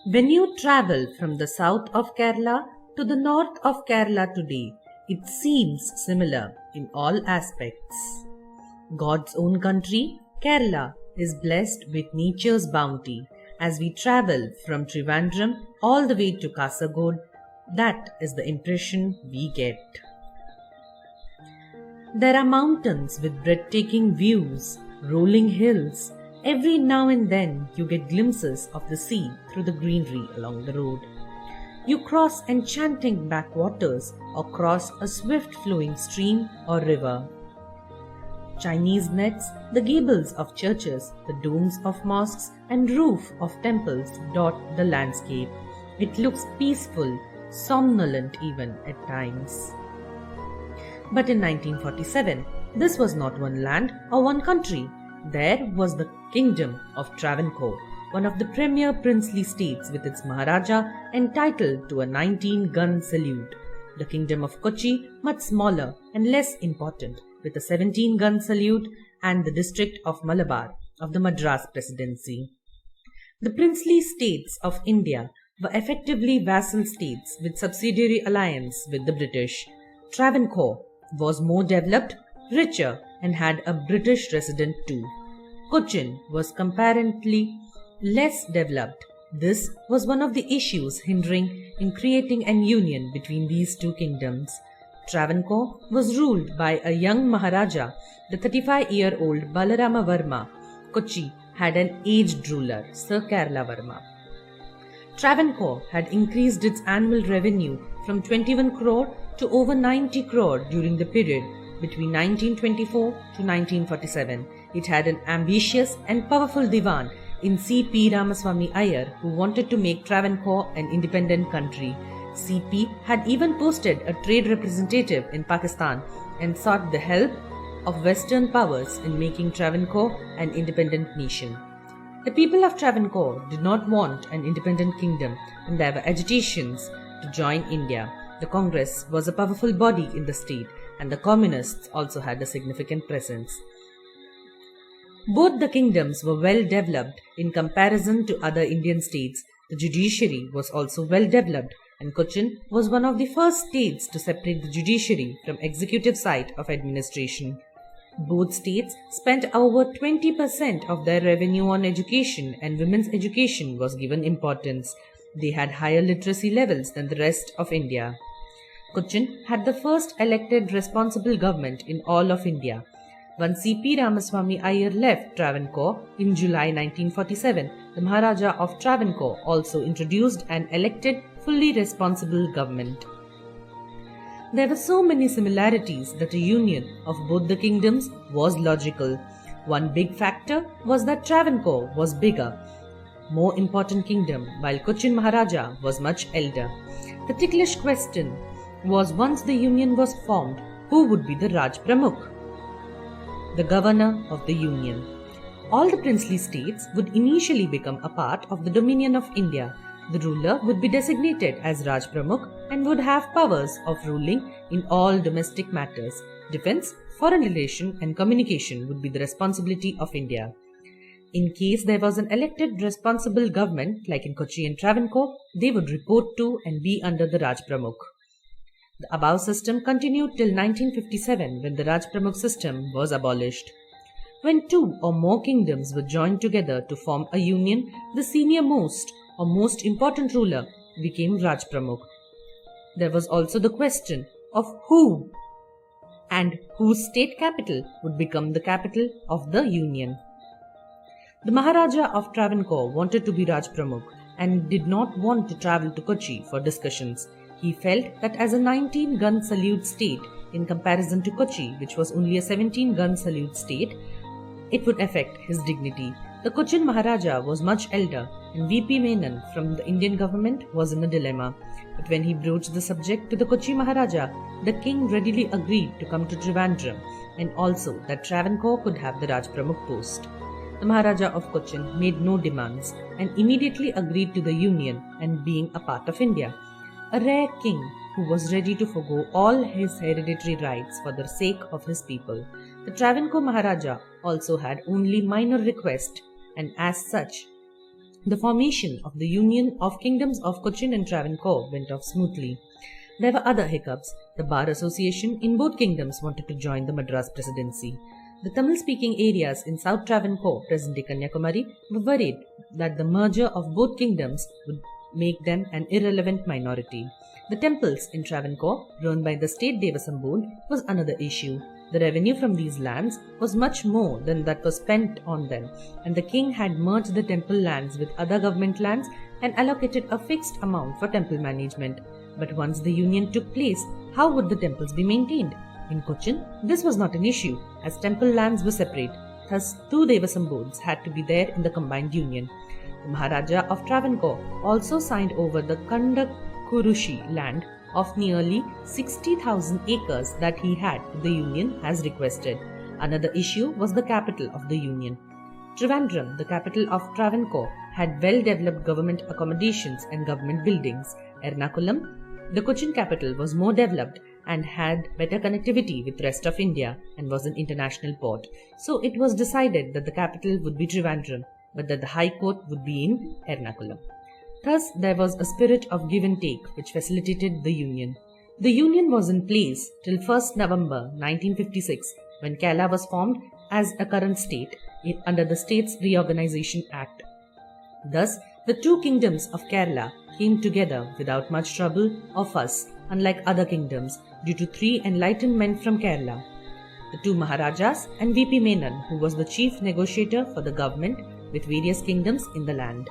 When you travel from the south of Kerala to the north of Kerala today, it seems similar in all aspects. God's own country, Kerala, is blessed with nature's bounty. As we travel from Trivandrum all the way to Kasaragod, that is the impression we get. There are mountains with breathtaking views, rolling hills. Every now and then you get glimpses of the sea through the greenery along the road. You cross enchanting backwaters or cross a swift flowing stream or river. Chinese nets, the gables of churches, the domes of mosques and roof of temples dot the landscape. It looks peaceful, somnolent even at times. But in 1947, this was not one land or one country. There was the Kingdom of Travancore, one of the premier princely states with its Maharaja entitled to a 19-gun salute. The Kingdom of Kochi, much smaller and less important, with a 17-gun salute, and the district of Malabar of the Madras Presidency. The princely states of India were effectively vassal states with subsidiary alliance with the British. Travancore was more developed, richer, and had a British resident too. Cochin was comparatively less developed. This was one of the issues hindering in creating an union between these two kingdoms. Travancore was ruled by a young Maharaja, the 35-year-old Balarama Varma. Kochi had an aged ruler, Sir Kerala Varma. Travancore had increased its annual revenue from 21 crore to over 90 crore during the period between 1924 to 1947. It had an ambitious and powerful Diwan in C.P. Ramaswamy Iyer, who wanted to make Travancore an independent country. C.P. had even posted a trade representative in Pakistan and sought the help of Western powers in making Travancore an independent nation. The people of Travancore did not want an independent kingdom, and there were agitations to join India. The Congress was a powerful body in the state, and the Communists also had a significant presence. Both the kingdoms were well developed in comparison to other Indian states. The judiciary was also well developed, and Cochin was one of the first states to separate the judiciary from executive side of administration. Both states spent over 20% of their revenue on education, and women's education was given importance. They had higher literacy levels than the rest of India. Cochin had the first elected responsible government in all of India. When C.P. Ramaswamy Iyer left Travancore in July 1947, the Maharaja of Travancore also introduced an elected, fully responsible government. There were so many similarities that a union of both the kingdoms was logical. One big factor was that Travancore was bigger, more important kingdom, while Cochin Maharaja was much elder. The ticklish question was, once the union was formed, who would be the Raj Pramukh, the governor of the union? All the princely states would initially become a part of the dominion of India. The ruler would be designated as Raj Pramukh and would have powers of ruling in all domestic matters. Defense, foreign relation and communication would be the responsibility of India. In case there was an elected responsible government, like in Kochi and Travancore, they would report to and be under the Raj Pramukh. The above system continued till 1957, when the Raj Pramukh system was abolished. When two or more kingdoms were joined together to form a union, the senior most or most important ruler became Raj Pramukh. There was also the question of who and whose state capital would become the capital of the union. The Maharaja of Travancore wanted to be Raj Pramukh and did not want to travel to Kochi for discussions. He felt that as a 19-gun salute state, in comparison to Kochi, which was only a 17-gun salute state, it would affect his dignity. The Cochin Maharaja was much elder, and V.P. Menon from the Indian government was in a dilemma. But when he broached the subject to the Kochi Maharaja, the king readily agreed to come to Trivandrum, and also that Travancore could have the Raj Pramukh post. The Maharaja of Cochin made no demands and immediately agreed to the union and being a part of India. A rare king who was ready to forgo all his hereditary rights for the sake of his people. The Travancore Maharaja also had only minor request, and as such, The formation of the Union of Kingdoms of Cochin and Travancore went off smoothly. There were other hiccups. The Bar Association in both kingdoms wanted to join the Madras Presidency. The Tamil-speaking areas in South Travancore, present-day Kanyakumari, were worried that the merger of both kingdoms would make them an irrelevant minority. The temples in Travancore, run by the state Devasam Board, was another issue. The revenue from these lands was much more than that was spent on them, and the king had merged the temple lands with other government lands and allocated a fixed amount for temple management. But once the union took place, how would the temples be maintained? In Cochin, this was not an issue, as temple lands were separate. Thus, two Devasam boards had to be there in the combined union. The Maharaja of Travancore also signed over the Kandakurushi land of nearly 60,000 acres that he had to the union as requested. Another issue was the capital of the union. Trivandrum, the capital of Travancore, had well-developed government accommodations and government buildings. Ernakulam, the Cochin capital, was more developed and had better connectivity with the rest of India and was an international port. So it was decided that the capital would be Trivandrum, but that the High Court would be in Ernakulam. Thus, there was a spirit of give and take which facilitated the union. The union was in place till 1st November 1956, when Kerala was formed as a current state under the States Reorganization Act. Thus, the two kingdoms of Kerala came together without much trouble or fuss, unlike other kingdoms, due to three enlightened men from Kerala: the two Maharajas and V.P. Menon, who was the chief negotiator for the government with various kingdoms in the land.